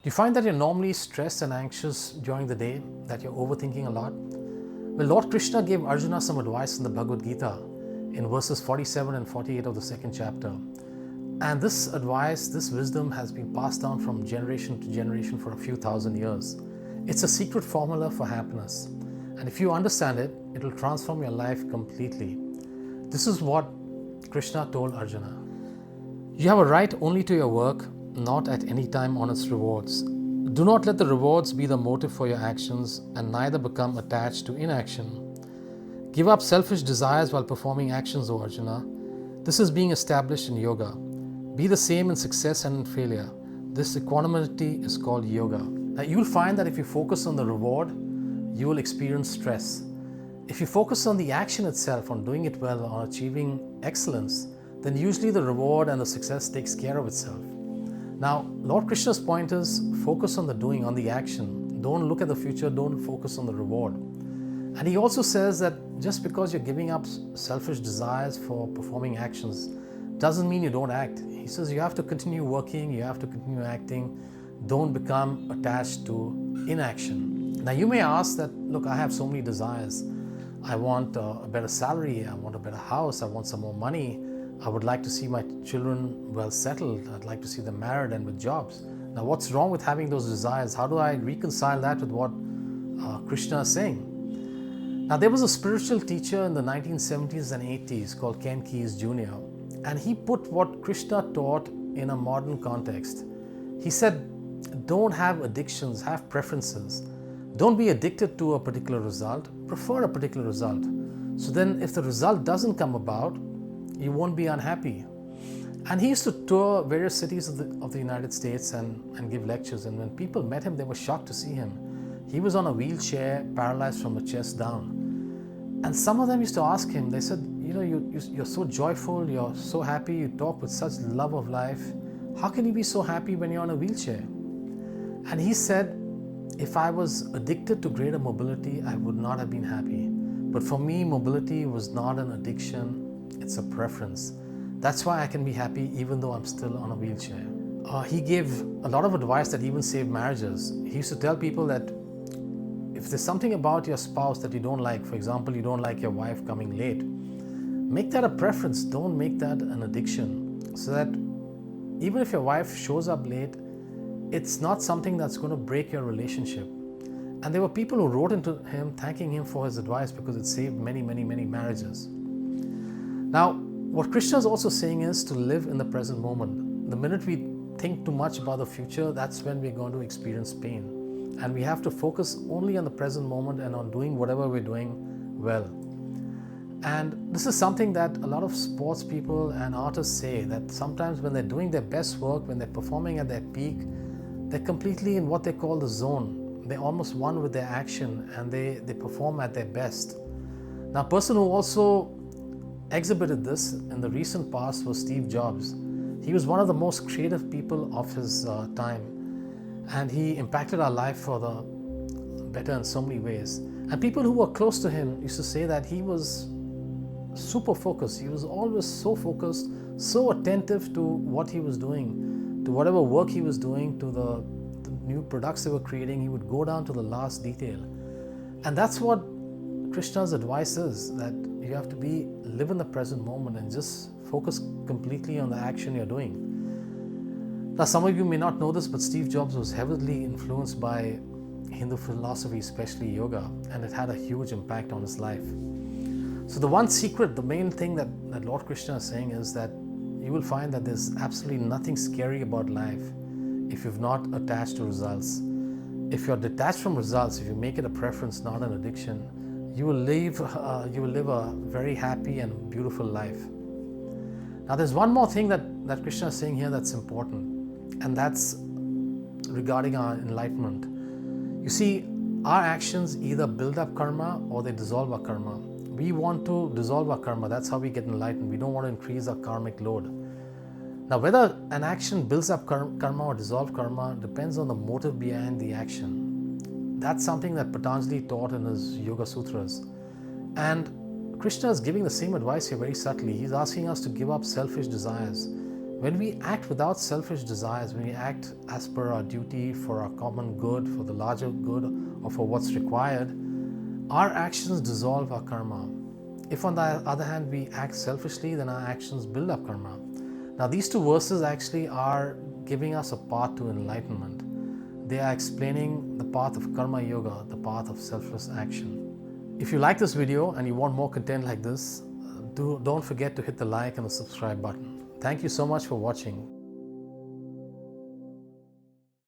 Do you find that you're normally stressed and anxious during the day, that you're overthinking a lot? Well, Lord Krishna gave Arjuna some advice in the Bhagavad Gita in verses 47 and 48 of the second chapter. And this advice, this wisdom has been passed down from generation to generation for a few thousand years. It's a secret formula for happiness. And if you understand it, it will transform your life completely. This is what Krishna told Arjuna. You have a right only to your work, not at any time on its rewards. Do not let the rewards be the motive for your actions, and neither become attached to inaction. Give up selfish desires while performing actions, O Arjuna. This is being established in yoga. Be the same in success and in failure. This equanimity is called yoga. Now, you'll find that if you focus on the reward, you will experience stress. If you focus on the action itself, on doing it well, on achieving excellence, then usually the reward and the success takes care of itself. Now, Lord Krishna's point is focus on the doing, on the action. Don't look at the future, don't focus on the reward. And he also says that just because you're giving up selfish desires for performing actions doesn't mean you don't act. He says you have to continue working, you have to continue acting. Don't become attached to inaction. Now, you may ask that, look, I have so many desires. I want a better salary, I want a better house, I want some more money. I would like to see my children well settled. I'd like to see them married and with jobs. Now, what's wrong with having those desires? How do I reconcile that with what Krishna is saying? Now, there was a spiritual teacher in the 1970s and 80s called Ken Keyes Jr. And he put what Krishna taught in a modern context. He said, don't have addictions, have preferences. Don't be addicted to a particular result, prefer a particular result. So then if the result doesn't come about, you won't be unhappy. And he used to tour various cities of the United States and give lectures. And when people met him, they were shocked to see him. He was on a wheelchair, paralyzed from the chest down. And some of them used to ask him, they said, you're so joyful, you're so happy, you talk with such love of life. How can you be so happy when you're on a wheelchair? And he said, if I was addicted to greater mobility, I would not have been happy. But for me, mobility was not an addiction. It's a preference. That's why I can be happy even though I'm still on a wheelchair. He gave a lot of advice that even saved marriages. He used to tell people that if there's something about your spouse that you don't like, for example, you don't like your wife coming late, make that a preference. Don't make that an addiction. So that even if your wife shows up late, it's not something that's going to break your relationship. And there were people who wrote into him thanking him for his advice because it saved many, many, many marriages. Now, what Krishna is also saying is to live in the present moment. The minute we think too much about the future, that's when we're going to experience pain. And we have to focus only on the present moment and on doing whatever we're doing well. And this is something that a lot of sports people and artists say, that sometimes when they're doing their best work, when they're performing at their peak, they're completely in what they call the zone. They're almost one with their action and they perform at their best. Now, a person who also exhibited this in the recent past was Steve Jobs. He was one of the most creative people of his time, and he impacted our life for the better in so many ways. And people who were close to him used to say that he was super focused. He was always so focused, so attentive to what he was doing, to whatever work he was doing, to the new products they were creating. He would go down to the last detail. And that's what Krishna's advice is, that you have to live in the present moment and just focus completely on the action you're doing. Now, some of you may not know this, but Steve Jobs was heavily influenced by Hindu philosophy, especially yoga, and it had a huge impact on his life. So the one secret, the main thing that Lord Krishna is saying is that you will find that there's absolutely nothing scary about life if you've not attached to results. If you're detached from results, if you make it a preference, not an addiction, you will live a very happy and beautiful life. Now, there's one more thing that Krishna is saying here that's important, and that's regarding our enlightenment. You see, our actions either build up karma or they dissolve our karma. We want to dissolve our karma. That's how we get enlightened. We don't want to increase our karmic load. Now, whether an action builds up karma or dissolves karma depends on the motive behind the action. That's something that Patanjali taught in his Yoga Sutras. And Krishna is giving the same advice here very subtly. He's asking us to give up selfish desires. When we act without selfish desires, when we act as per our duty for our common good, for the larger good, or for what's required, our actions dissolve our karma. If on the other hand we act selfishly, then our actions build up karma. Now these two verses actually are giving us a path to enlightenment. They are explaining the path of karma yoga, the path of selfless action. If you like this video and you want more content like this, don't forget to hit the like and the subscribe button. Thank you so much for watching.